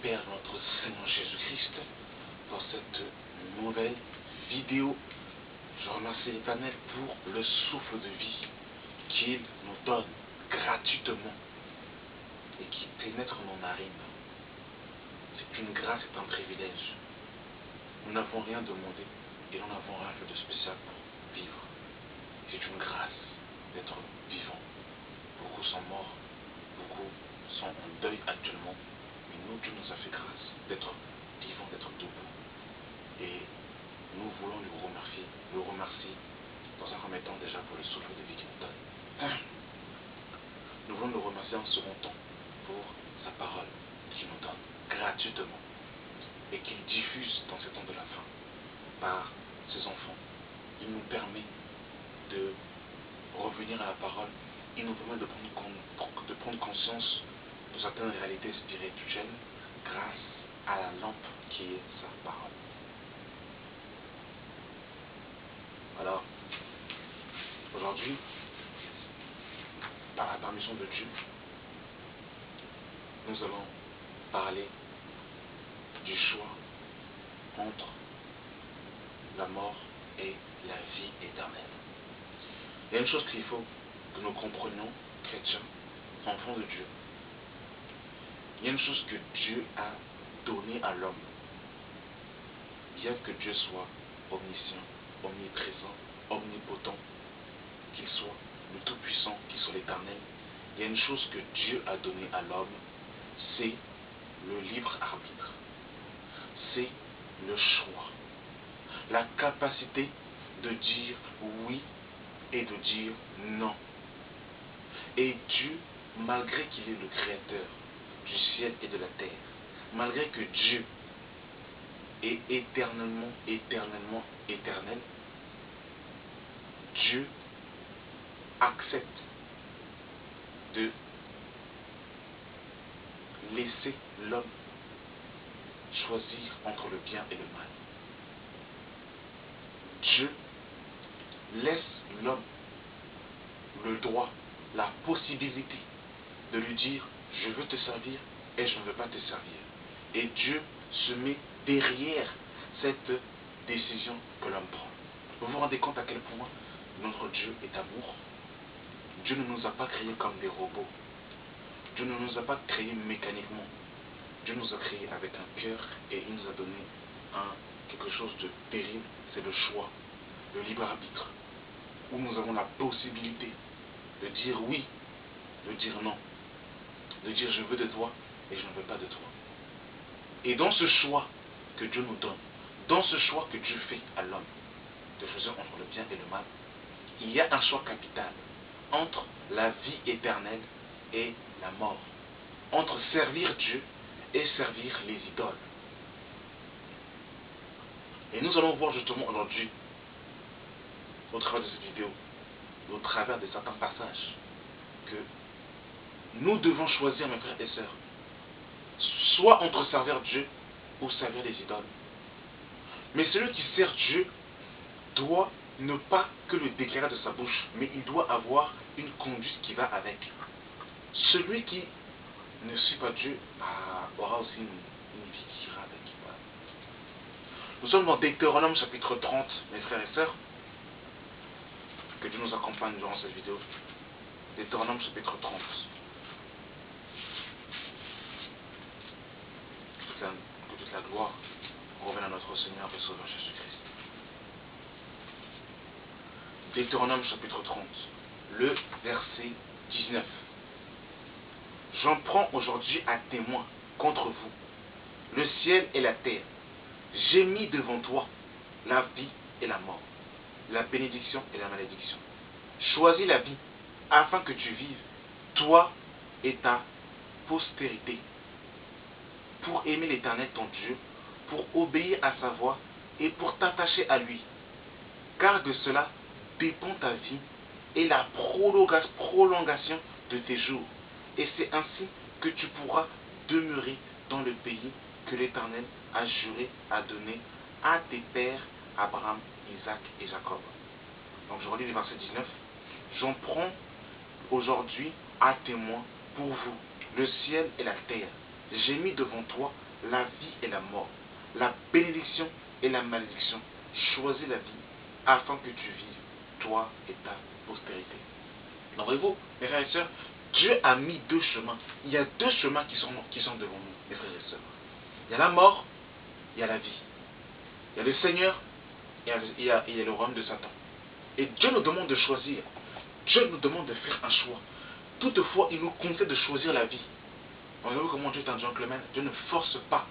Père, notre Seigneur Jésus-Christ, pour cette nouvelle vidéo. Je remercie l'Éternel pour le souffle de vie qu'il nous donne gratuitement et qui pénètre nos narines. C'est une grâce et un privilège. Nous n'avons rien demandé et nous n'avons rien fait de spécial pour vivre. C'est une grâce d'être vivant. Beaucoup sont morts, beaucoup sont en deuil actuellement, mais nous, Dieu nous a fait grâce d'être vivants, d'être debout. Et nous voulons le remercier dans un premier temps déjà pour le souffle de vie qu'il nous donne. Nous voulons le remercier en second temps pour sa parole qu'il nous donne gratuitement et qu'il diffuse dans ces temps de la fin par ses enfants. Il nous permet de revenir à la parole, il nous permet de prendre conscience de certaines réalités spirituelles grâce à la lampe qui est sa parole. Alors, aujourd'hui, par la permission de Dieu, nous allons parler du choix entre la mort et la vie éternelle. Il y a une chose qu'il faut que nous comprenions, chrétiens, enfants de Dieu. Il y a une chose que Dieu a donnée à l'homme. Bien que Dieu soit omniscient, omniprésent, omnipotent, qu'il soit le Tout-Puissant, qu'il soit l'Éternel, il y a une chose que Dieu a donnée à l'homme, c'est le libre arbitre. C'est le choix. La capacité de dire oui et de dire non. Et Dieu, malgré qu'il est le créateur du ciel et de la terre, malgré que Dieu est éternel, Dieu accepte de laisser l'homme choisir entre le bien et le mal. Dieu laisse l'homme le droit, la possibilité de lui dire je veux te servir et je ne veux pas te servir. Et Dieu se met derrière cette décision que l'homme prend. Vous vous rendez compte à quel point notre Dieu est amour? Dieu ne nous a pas créés comme des robots. Dieu ne nous a pas créés mécaniquement. Dieu nous a créés avec un cœur et il nous a donné quelque chose de terrible, c'est le choix, le libre arbitre, où nous avons la possibilité de dire oui, de dire non, de dire je veux de toi et je ne veux pas de toi. Et dans ce choix que Dieu nous donne, dans ce choix que Dieu fait à l'homme, de choisir entre le bien et le mal, il y a un choix capital entre la vie éternelle et la mort, entre servir Dieu et servir les idoles. Et nous allons voir justement aujourd'hui, au travers de cette vidéo, au travers de certains passages, que nous devons choisir, mes frères et sœurs, soit entre servir Dieu ou servir les idoles. Mais celui qui sert Dieu doit ne pas que le déclarer de sa bouche, mais il doit avoir une conduite qui va avec. Celui qui ne suit pas Dieu aura aussi une vie qui ira avec. Voilà. Nous sommes dans Deutéronome chapitre 30, mes frères et sœurs. Que Dieu nous accompagne durant cette vidéo. Deutéronome chapitre 30. Que toute la gloire revienne à notre Seigneur et Sauveur Jésus-Christ. Deutéronome chapitre 30, le verset 19. J'en prends aujourd'hui à témoin contre vous, le ciel et la terre. J'ai mis devant toi la vie et la mort, la bénédiction et la malédiction. Choisis la vie afin que tu vives, toi et ta postérité, pour aimer l'Éternel ton Dieu, pour obéir à sa voix et pour t'attacher à lui. Car de cela dépend ta vie et la prolongation de tes jours. Et c'est ainsi que tu pourras demeurer dans le pays que l'Éternel a juré à donner à tes pères Abraham, Isaac et Jacob. Donc je relis le verset 19. J'en prends aujourd'hui à témoin pour vous le ciel et la terre. J'ai mis devant toi la vie et la mort, la bénédiction et la malédiction. Choisis la vie afin que tu vives, toi et ta postérité. Donc voyez-vous, mes frères et sœurs, Dieu a mis deux chemins. Il y a deux chemins qui sont devant nous, mes frères et sœurs. Il y a la mort, il y a la vie. Il y a le Seigneur, il y a le royaume de Satan. Et Dieu nous demande de choisir. Dieu nous demande de faire un choix. Toutefois, il nous conseille de choisir la vie. Vous voyez comment Dieu est un gentleman. Dieu ne force pas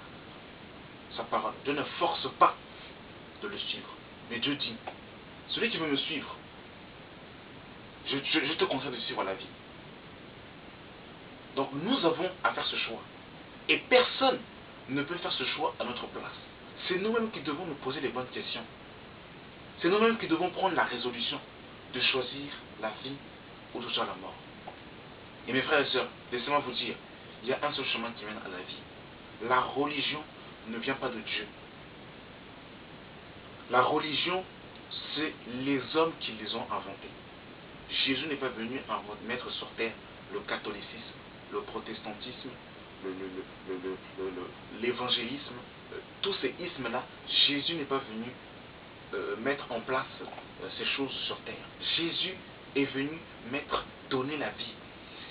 sa parole. Dieu ne force pas de le suivre. Mais Dieu dit, celui qui veut me suivre, je te conseille de suivre la vie. Donc nous avons à faire ce choix. Et personne ne peut faire ce choix à notre place. C'est nous-mêmes qui devons nous poser les bonnes questions. C'est nous-mêmes qui devons prendre la résolution de choisir la vie ou de choisir la mort. Et mes frères et sœurs, laissez-moi vous dire, il y a un seul chemin qui mène à la vie. La religion ne vient pas de Dieu. La religion, c'est les hommes qui les ont inventées. Jésus n'est pas venu mettre sur terre le catholicisme, le protestantisme, l'évangélisme, tous ces ismes-là. Jésus n'est pas venu mettre en place ces choses sur terre. Jésus est venu donner la vie.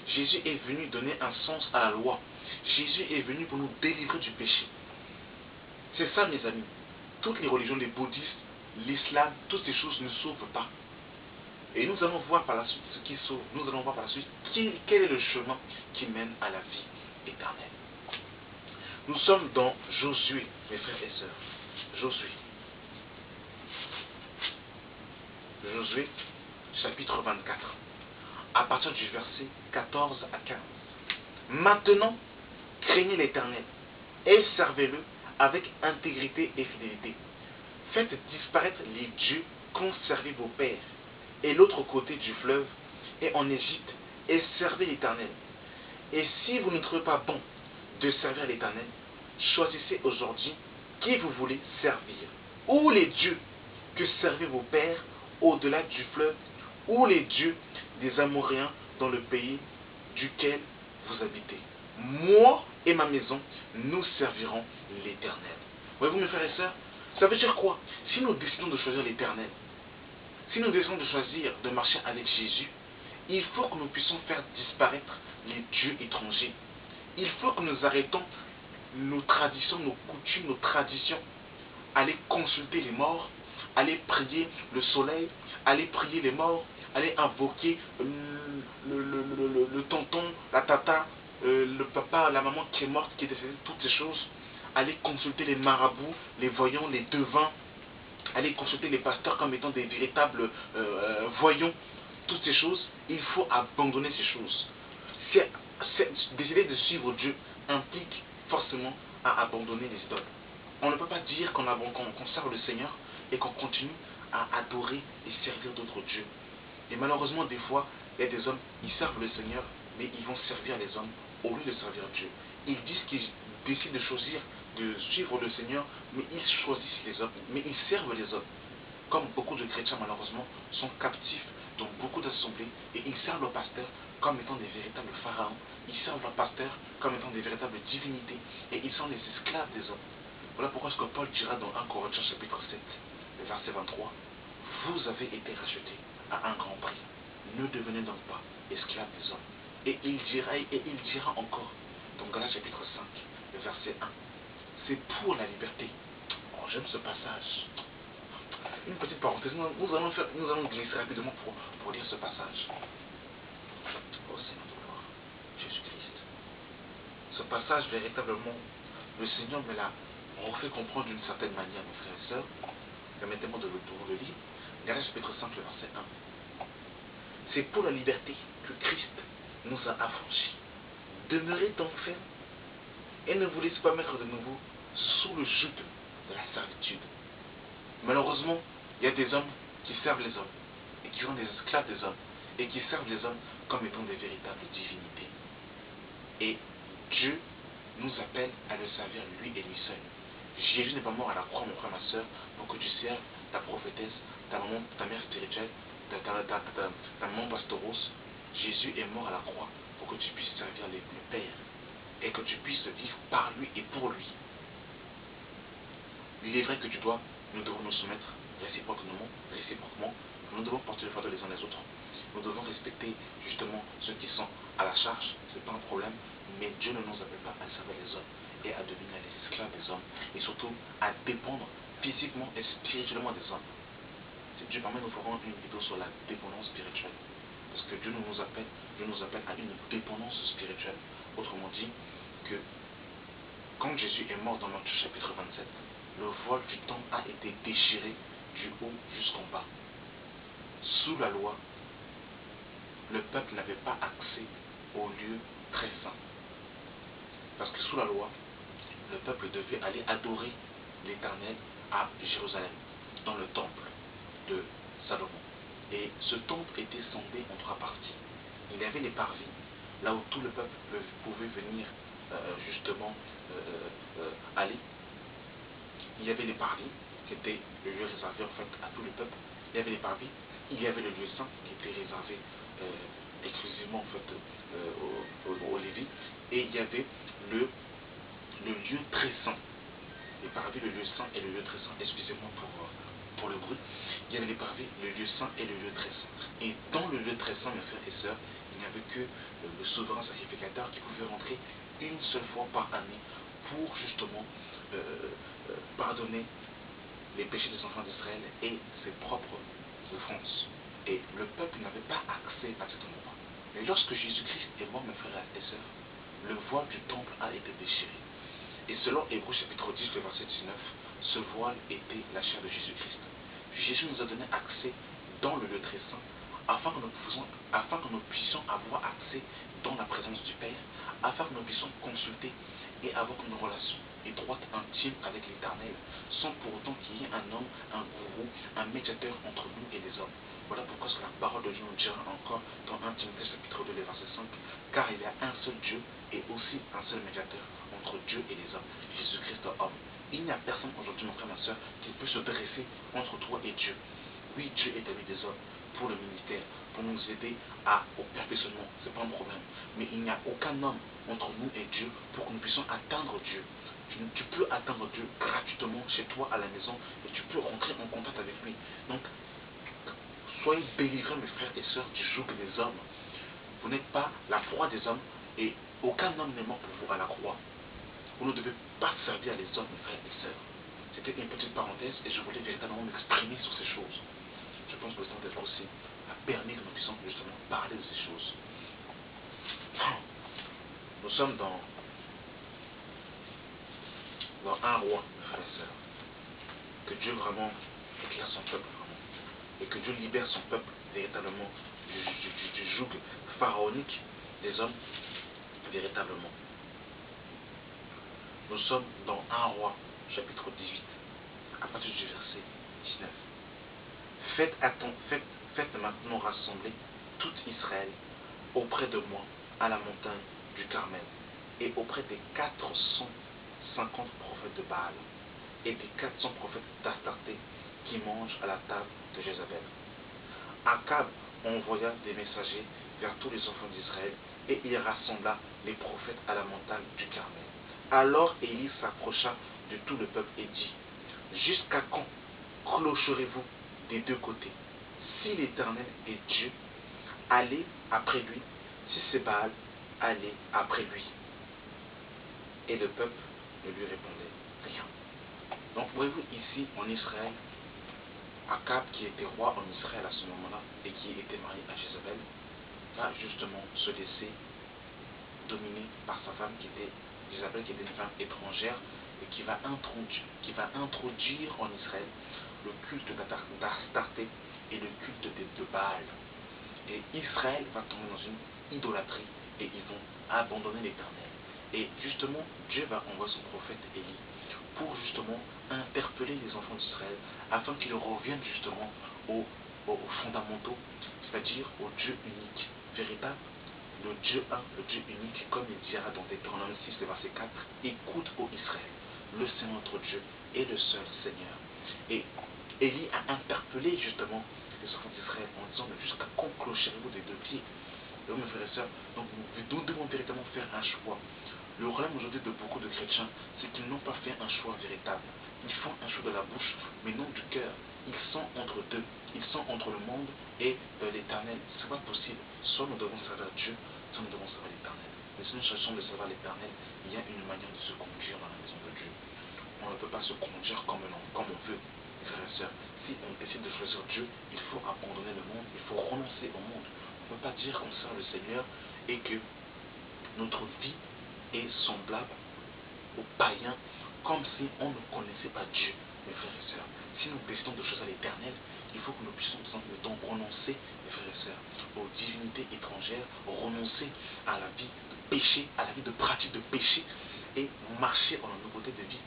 Jésus est venu donner un sens à la loi. Jésus est venu pour nous délivrer du péché. C'est ça, mes amis. Toutes les religions, les bouddhistes, l'islam, toutes ces choses ne sauvent pas. Et nous allons voir par la suite ce qui sauve. Nous allons voir par la suite quel est le chemin qui mène à la vie éternelle. Nous sommes dans Josué, mes frères et sœurs. Josué. Josué, chapitre 24. À partir du verset 14 à 15. Maintenant, craignez l'Éternel et servez-le avec intégrité et fidélité. Faites disparaître les dieux qu'ont servi vos pères et l'autre côté du fleuve et en Égypte et servez l'Éternel. Et si vous ne trouvez pas bon de servir l'Éternel, choisissez aujourd'hui qui vous voulez servir. Ou les dieux que servaient vos pères au-delà du fleuve, ou les dieux des Amoréens dans le pays duquel vous habitez. Moi et ma maison, nous servirons l'Éternel. Voyez-vous, mes frères et sœurs, ça veut dire quoi? Si nous décidons de choisir l'Éternel, si nous décidons de choisir de marcher avec Jésus, il faut que nous puissions faire disparaître les dieux étrangers. Il faut que nous arrêtons nos traditions, nos coutumes, nos traditions. Aller consulter les morts, aller prier le soleil, aller prier les morts, aller invoquer le tonton, la tata, le papa, la maman qui est morte, qui est décédée, toutes ces choses. Aller consulter les marabouts, les voyants, les devins, aller consulter les pasteurs comme étant des véritables voyants, toutes ces choses. Il faut abandonner ces choses. Décider de suivre Dieu implique forcément à abandonner les idoles. On ne peut pas dire qu'on serve le Seigneur et qu'on continue à adorer et servir d'autres dieux. Et malheureusement, des fois, il y a des hommes, ils servent le Seigneur, mais ils vont servir les hommes au lieu de servir Dieu. Ils disent qu'ils décident de choisir de suivre le Seigneur, mais ils choisissent les hommes, mais ils servent les hommes. Comme beaucoup de chrétiens, malheureusement, sont captifs dans beaucoup d'assemblées et ils servent leurs pasteurs comme étant des véritables pharaons. Ils servent leurs pasteurs comme étant des véritables divinités et ils sont les esclaves des hommes. Voilà pourquoi ce que Paul dira dans 1 Corinthiens chapitre 7, le verset 23. Vous avez été rachetés à un grand prix. Ne devenez donc pas esclaves des hommes. Et il dira encore dans Galates chapitre 5, le verset 1. C'est pour la liberté. Oh, j'aime ce passage. Une petite parenthèse, nous allons glisser rapidement pour lire ce passage. Oh Seigneur de gloire, Jésus-Christ. Ce passage, véritablement, le Seigneur me l'a refait comprendre d'une certaine manière, mes frères et sœurs. Permettez-moi de le lire. Galates chapitre 5, le verset 1. C'est pour la liberté que Christ nous a affranchis. Demeurez donc fermes et ne vous laissez pas mettre de nouveau sous le joug de la servitude. Malheureusement, il y a des hommes qui servent les hommes et qui sont des esclaves des hommes et qui servent les hommes comme étant des véritables divinités. Et Dieu nous appelle à le servir lui et lui seul. Jésus n'est pas mort à la croix, mon frère, ma soeur, pour que tu serves ta prophétesse, ta maman, ta mère spirituelle, ta maman pastoros. Jésus est mort à la croix pour que tu puisses servir le Père et que tu puisses vivre par lui et pour lui. Il est vrai que nous devons nous soumettre réciproquement, nous devons porter le fardeau les uns les autres. Nous devons respecter justement ceux qui sont à la charge, c'est pas un problème, mais Dieu ne nous appelle pas à servir les hommes et à devenir les esclaves des hommes, et surtout à dépendre physiquement et spirituellement des hommes. Si Dieu permet, nous ferons une vidéo sur la dépendance spirituelle. Parce que Dieu nous appelle à une dépendance spirituelle. Autrement dit, que quand Jésus est mort dans Matthieu chapitre 27, le voile du temple a été déchiré du haut jusqu'en bas. Sous la loi, le peuple n'avait pas accès au lieu très saint. Parce que sous la loi, le peuple devait aller adorer l'Éternel à Jérusalem, dans le temple de Salomon. Et ce temple était scindé en trois parties. Il y avait les parvis, là où tout le peuple pouvait venir justement aller. Il y avait les parvis, qui étaient le lieu réservé en fait à tout le peuple. Il y avait les parvis, il y avait le lieu saint, qui était réservé exclusivement en fait aux Lévites, et il y avait le lieu très saint. Les parvis, le lieu saint et le lieu très saint, excusez-moi pour le bruit. Il y avait les parvis, le lieu saint et le lieu très saint. Et dans le lieu très saint, mes frères et sœurs, il n'y avait que le souverain sacrificateur qui pouvait rentrer une seule fois par année pour justement pardonner les péchés des enfants d'Israël et ses propres offenses. Et le peuple n'avait pas accès à cet endroit. Mais lorsque Jésus-Christ est mort, mes frères et sœurs, le voile du temple a été déchiré. Et selon Hébreux chapitre 10, le verset 19, ce voile était la chair de Jésus-Christ. Jésus nous a donné accès dans le lieu très saint afin que nous puissions avoir accès dans la présence du Père, afin que nous puissions consulter et avoir une relation étroite, intime avec l'Éternel, sans pour autant qu'il y ait un homme, un gourou, un médiateur entre nous et les hommes. Voilà pourquoi la parole de Dieu nous dira encore dans 1 Timothée chapitre 2, le verset 5, car il y a un seul Dieu et aussi un seul médiateur entre Dieu et les hommes, Jésus-Christ homme. Il n'y a personne aujourd'hui, mon frère, ma soeur, qui peut se dresser entre toi et Dieu. Oui, Dieu est ami des hommes pour le ministère, pour nous aider au perfectionnement, c'est pas un problème. Mais il n'y a aucun homme entre nous et Dieu pour que nous puissions atteindre Dieu. Tu peux atteindre Dieu gratuitement chez toi à la maison et tu peux rentrer en contact avec lui. Donc, soyez délivrés, mes frères et sœurs, du joug des hommes. Vous n'êtes pas la proie des hommes et aucun homme n'est mort pour vous à la croix. Vous ne devez pas servir les hommes, mes frères et sœurs. C'était une petite parenthèse et je voulais véritablement m'exprimer sur ces choses. Je pense que le temps d'être aussi a permis que nous puissions justement parler de ces choses. Nous sommes dans un roi, mes frères et sœurs. Que Dieu vraiment éclaire son peuple vraiment. Et que Dieu libère son peuple véritablement du joug pharaonique des hommes véritablement. Nous sommes dans 1 roi, chapitre 18, à partir du verset 19. Faites maintenant rassembler tout Israël auprès de moi à la montagne du Carmel et auprès des 450 prophètes de Baal et des 400 prophètes d'Astarté qui mangent à la table de Jézabel. Akab envoya des messagers vers tous les enfants d'Israël et il rassembla les prophètes à la montagne du Carmel. Alors Élie s'approcha de tout le peuple et dit, jusqu'à quand clocherez-vous des deux côtés? Si l'Éternel est Dieu, allez après lui. Si c'est Baal, allez après lui. Et le peuple ne lui répondait rien. Donc voyez-vous ici en Israël, Akab qui était roi en Israël à ce moment-là et qui était marié à Jézabel, va justement se laisser dominer par sa femme qui était Jézabel, qui était une femme étrangère et qui va introduire en Israël le culte d'Astarté et le culte de Baal. Et Israël va tomber dans une idolâtrie et ils vont abandonner l'Éternel. Et justement, Dieu va envoyer son prophète Élie pour justement interpeller les enfants d'Israël afin qu'ils reviennent justement aux fondamentaux, c'est-à-dire au Dieu unique, véritable, le Dieu un, le Dieu unique, comme il dira dans Deutéronome 6, le verset 4, écoute ô Israël, le Seigneur notre Dieu est le seul Seigneur. Et Élie a interpellé justement les enfants d'Israël en disant, mais jusqu'à quand clocherez-vous des deux pieds? Donc mes frères et sœurs, donc nous devons véritablement faire un choix. Le problème aujourd'hui de beaucoup de chrétiens, c'est qu'ils n'ont pas fait un choix véritable. Ils font un choix de la bouche, mais non du cœur. Ils sont entre deux. Ils sont entre le monde et l'éternel. Ce n'est pas possible. Soit nous devons servir Dieu, soit nous devons servir l'éternel. Mais si nous cherchons de servir l'éternel, il y a une manière de se conduire dans la maison de Dieu. On ne peut pas se conduire comme on veut, frères et sœurs. Si on décide de choisir Dieu, il faut abandonner le monde, il faut renoncer au monde. On ne peut pas dire qu'on sert le Seigneur et que notre vie est semblable aux païens, comme si on ne connaissait pas Dieu, mes frères et sœurs. Si nous décidons de choses à l'éternel, il faut que nous puissions donc renoncer, mes frères et sœurs, aux divinités étrangères, renoncer à la vie de péché, à la vie de pratique de péché, et marcher dans la nouveauté de vie,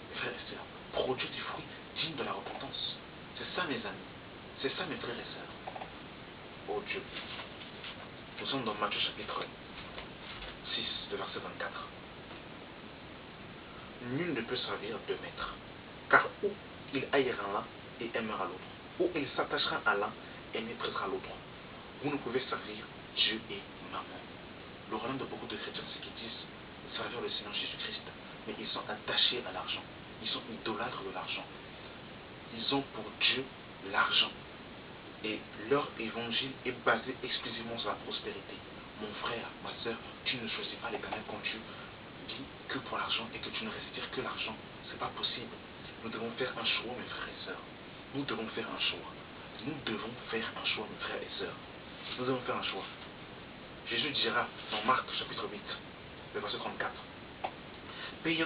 mes frères et sœurs. Produire du fruit digne de la repentance. C'est ça, mes amis. C'est ça, mes frères et sœurs. Oh Dieu. Nous sommes dans Matthieu chapitre 6, le verset 24. Nul ne peut servir deux maîtres, car ou il haïra l'un et aimera l'autre, ou il s'attachera à l'un et méprisera l'autre. Vous ne pouvez servir Dieu et maman. Le problème de beaucoup de chrétiens, c'est qu'ils disent servir le Seigneur Jésus-Christ, mais ils sont attachés à l'argent. Ils sont idolâtres de l'argent. Ils ont pour Dieu l'argent. Et leur évangile est basé exclusivement sur la prospérité. Mon frère, ma soeur, tu ne choisis pas l'éternel quand tu vis que pour l'argent et que tu ne respires que l'argent. C'est pas possible. Nous devons faire un choix, mes frères et sœurs. Nous devons faire un choix. Nous devons faire un choix, mes frères et sœurs. Nous devons faire un choix. Jésus dira dans Marc chapitre 8, le verset 34. Puis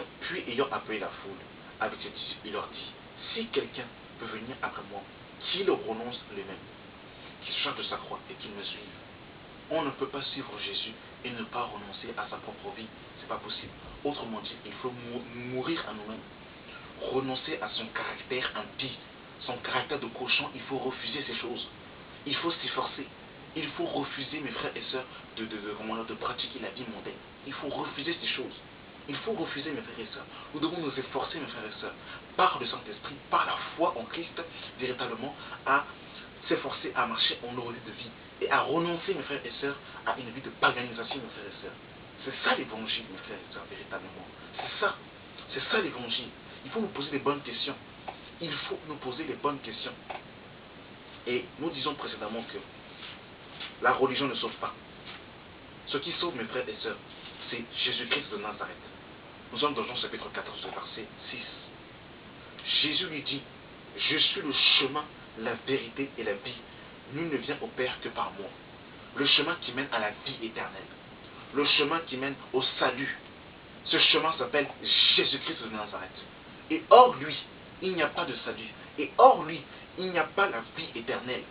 ayant appelé la foule avec ses disciples, il leur dit, si quelqu'un peut venir après moi, qu'il renonce lui-même, qu'il se charge de sa croix et qu'il me suive. On ne peut pas suivre Jésus et ne pas renoncer à sa propre vie. C'est pas possible. Autrement dit, il faut mourir à nous-mêmes. Renoncer à son caractère impie, son caractère de cochon. Il faut refuser ces choses. Il faut s'efforcer. Il faut refuser, mes frères et sœurs, de pratiquer la vie mondaine. Il faut refuser ces choses. Il faut refuser, mes frères et sœurs. Nous devons nous efforcer, mes frères et sœurs, par le Saint-Esprit, par la foi en Christ, véritablement, à s'efforcer à marcher en nouveauté de vie et à renoncer, mes frères et sœurs, à une vie de paganisation, mes frères et sœurs. C'est ça l'évangile, mes frères et sœurs, véritablement. C'est ça l'évangile. Il faut nous poser les bonnes questions. Il faut nous poser les bonnes questions. Et nous disons précédemment que la religion ne sauve pas. Ce qui sauve, mes frères et sœurs, c'est Jésus-Christ de Nazareth. Nous sommes dans Jean chapitre 14, verset 6. Jésus lui dit, je suis le chemin, la vérité et la vie. Nul ne vient au Père que par moi. Le chemin qui mène à la vie éternelle. Le chemin qui mène au salut. Ce chemin s'appelle Jésus-Christ de Nazareth. Et hors lui, il n'y a pas de salut. Et hors lui, il n'y a pas la vie éternelle.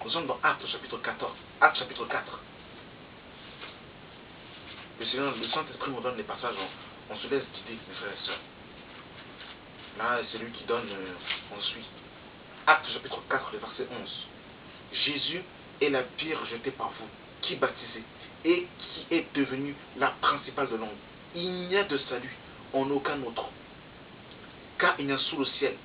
Nous sommes dans Actes chapitre 14. Actes chapitre 4. Le Seigneur, le Saint-Esprit nous donne les passages, on se laisse guider, mes frères et sœurs. Là, c'est lui qui donne, on suit. Actes chapitre 4, le verset 11. Jésus est la pierre jetée par vous, qui baptisez, et qui est devenue la principale de l'ombre. Il n'y a de salut en aucun autre, car il n'y a sous le ciel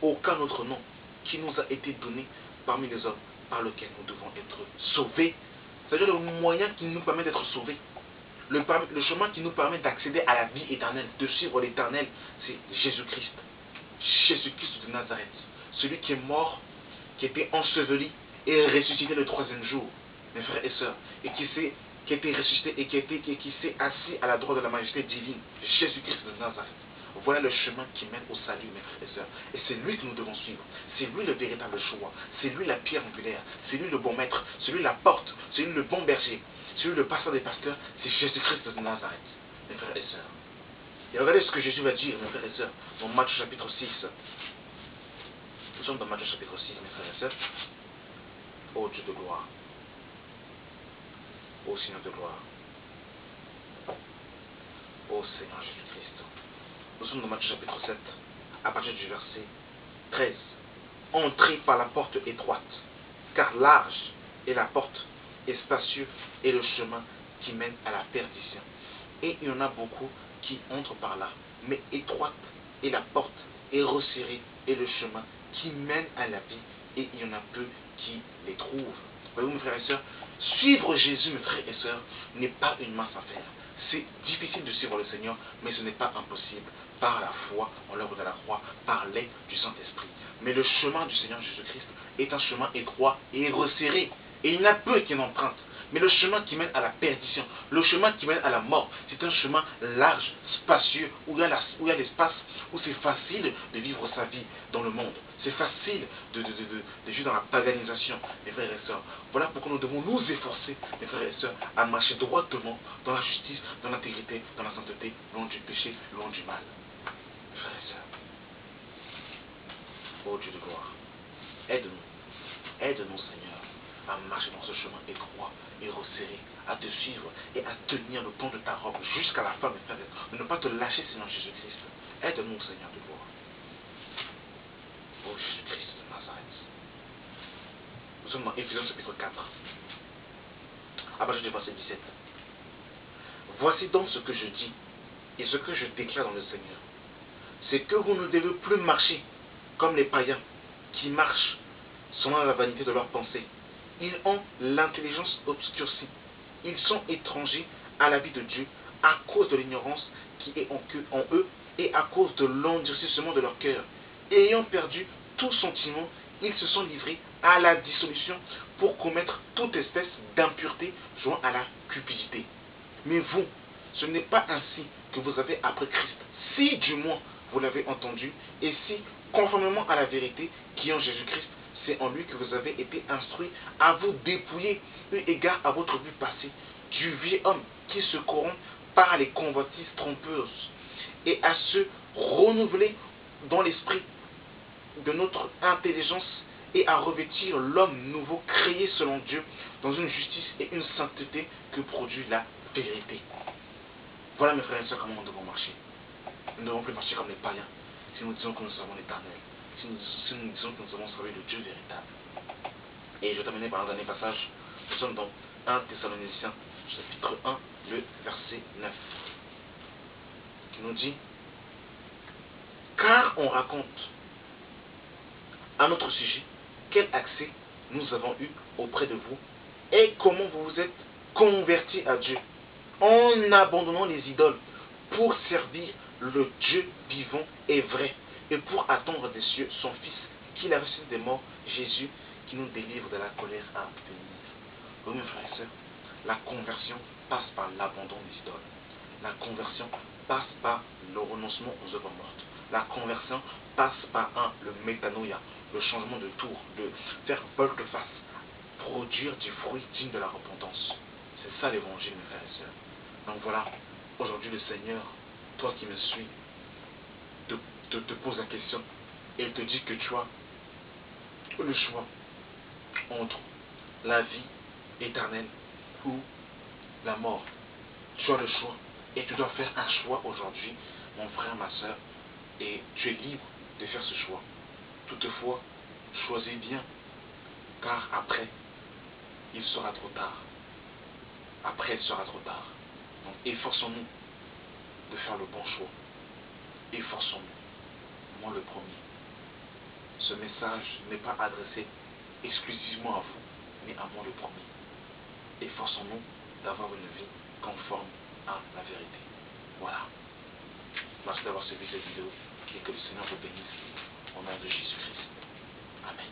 aucun autre nom qui nous a été donné parmi les hommes par lequel nous devons être sauvés. C'est-à-dire le moyen qui nous permet d'être sauvés. Le chemin qui nous permet d'accéder à la vie éternelle, de suivre l'éternel, c'est Jésus-Christ. Jésus-Christ de Nazareth. Celui qui est mort, qui était enseveli et ressuscité le troisième jour, mes frères et sœurs, et qui a été ressuscité et qui s'est assis à la droite de la majesté divine. Jésus-Christ de Nazareth. Voilà le chemin qui mène au salut, mes frères et sœurs. Et c'est lui que nous devons suivre. C'est lui le véritable choix. C'est lui la pierre angulaire. C'est lui le bon maître. C'est lui la porte. C'est lui le bon berger. C'est lui le pasteur des pasteurs. C'est Jésus-Christ de Nazareth, mes frères et sœurs. Et regardez ce que Jésus va dire, mes frères et sœurs, dans Matthieu chapitre 6. Nous sommes dans Matthieu chapitre 6, mes frères et sœurs. Ô Dieu de gloire. Ô Seigneur de gloire. Ô Seigneur Jésus-Christ. Nous sommes dans Matthieu chapitre 7, à partir du verset 13. Entrez par la porte étroite, car large est la porte, et spacieux est le chemin qui mène à la perdition. Et il y en a beaucoup qui entrent par là. Mais étroite est la porte, et resserré est le chemin qui mène à la vie, et il y en a peu qui les trouvent. Voyez-vous, mes frères et sœurs, suivre Jésus, mes frères et sœurs, n'est pas une mince affaire. C'est difficile de suivre le Seigneur, mais ce n'est pas impossible. Par la foi en l'œuvre de la croix, par l'aide du Saint-Esprit. Mais le chemin du Seigneur Jésus-Christ est un chemin étroit et resserré. Et il y en a peu qui l'empruntent. Mais le chemin qui mène à la perdition, le chemin qui mène à la mort, c'est un chemin large, spacieux, où il y a l'espace, où c'est facile de vivre sa vie dans le monde. C'est facile de vivre dans la paganisation, mes frères et sœurs. Voilà pourquoi nous devons nous efforcer, mes frères et sœurs, à marcher droitement dans la justice, dans l'intégrité, dans la sainteté, loin du péché, loin du mal. Mes frères et sœurs, ô Dieu de gloire, aide-nous, aide-nous Seigneur, à marcher dans ce chemin étroit et resserré, à te suivre et à tenir le pont de ta robe jusqu'à la fin, mes frères et sœurs. Ne pas te lâcher, Seigneur Jésus-Christ. Aide-nous, Seigneur de gloire. Ô Jésus-Christ de Nazareth. Nous sommes dans Éphésiens chapitre 4. À partir du verset 17. Voici donc ce que je dis et ce que je déclare dans le Seigneur. C'est que vous ne devez plus marcher comme les païens qui marchent selon la vanité de leurs pensées. Ils ont l'intelligence obscurcie. Ils sont étrangers à la vie de Dieu à cause de l'ignorance qui est en eux et à cause de l'endurcissement de leur cœur. Ayant perdu tout sentiment, ils se sont livrés à la dissolution pour commettre toute espèce d'impureté joint à la cupidité. Mais vous, ce n'est pas ainsi que vous avez appris Christ, si du moins vous l'avez entendu, et si, conformément à la vérité qui est en Jésus-Christ, c'est en lui que vous avez été instruits à vous dépouiller, eu égard à votre vie passée, du vieux homme qui se corrompt par les convoitises trompeuses, et à se renouveler dans l'esprit de notre intelligence, et à revêtir l'homme nouveau créé selon Dieu dans une justice et une sainteté que produit la vérité. Voilà mes frères et sœurs comment nous devons marcher. Nous ne devons plus marcher comme les païens si nous disons que nous savons l'éternel, si nous disons que nous avons servi le Dieu véritable. Et je vais terminer par un dernier passage. Nous sommes dans 1 Thessaloniciens chapitre 1, le verset 9, qui nous dit: car on raconte à notre sujet quel accès nous avons eu auprès de vous et comment vous vous êtes convertis à Dieu en abandonnant les idoles pour servir le Dieu vivant et vrai et pour attendre des cieux son Fils qu'il a reçu des morts, Jésus, qui nous délivre de la colère à venir. Oui, mes frères et sœurs, la conversion passe par l'abandon des idoles. La conversion passe par le renoncement aux œuvres mortes. La conversion passe par le métanoïa, le changement de tour, de faire volte-face, produire du fruit digne de la repentance. C'est ça l'évangile, mes frères et sœurs. Donc voilà, aujourd'hui le Seigneur, toi qui me suis, te pose la question et il te dit que tu as le choix entre la vie éternelle ou la mort. Tu as le choix et tu dois faire un choix aujourd'hui, mon frère, ma soeur, et tu es libre de faire ce choix. Toutefois, choisis bien, car après, il sera trop tard. Après, il sera trop tard. Donc, efforçons-nous de faire le bon choix. Efforçons-nous. Moi, le premier. Ce message n'est pas adressé exclusivement à vous, mais à moi le premier. Efforçons-nous d'avoir une vie conforme à la vérité. Voilà. Merci d'avoir suivi cette vidéo et que le Seigneur vous bénisse au nom de Jésus-Christ. Amen.